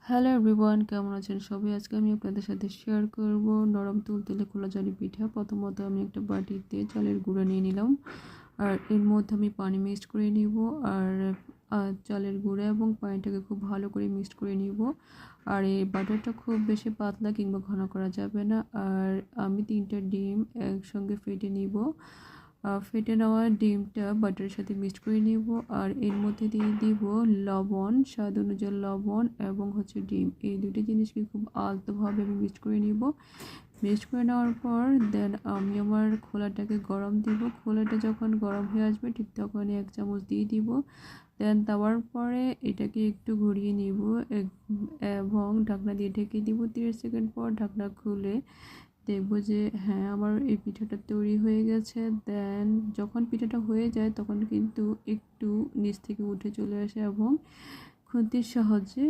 Hello everyone, কেমন আছেন সবাই? আজকে আমি আপনাদের সাথে শেয়ার করব নরম তুলতুলে খোলা চালের পিঠা। প্রথমত আমি একটা বাটিতে চালের গুঁড়া নিয়ে নিলাম, আর এর মধ্যে আমি পানি মিক্সড করে নিব। আর চালের গুঁড়া এবং পানিটাকে খুব ভালো করে মিক্সড করে নিব। আর এই বাটারটা খুব বেশি পাতলা কিংবা ঘন করা যাবে না। আর আমি 3টা ডিম একসঙ্গে ফেটে নিব। ফেটে নেওয়া ডিমটা বাটারের সাথে মিক্সড করে নিব। আর এর মধ্যে দিয়ে দিব লবণ, স্বাদ অনুযায়ী লবণ এবং ডিম। এই দুটো জিনিসকে খুব আলতোভাবে আমি মিক্সড করে নিব। মিক্সড করে নেওয়ার পর দেন আমি আমার খোলাটাকে গরম দিব। খোলাটা যখন গরম হয়ে আসবে ঠিক তখনই 1 চামচ দিয়ে দিব। দেন দেওয়ার পরে এটাকে একটু ঘুরিয়ে নিব এবং ঢাকনা দিয়ে ঢেকে দিব। 30 সেকেন্ড পর ঢাকনা খুলে দেখবো যে হ্যাঁ, আমার এই পিঠাটা তৈরি হয়ে গেছে। দেন যখন পিঠাটা হয়ে যায় তখন কিন্তু একটু নিচ থেকে উঠে চলে আসে এবং খুন্তির সাহায্যে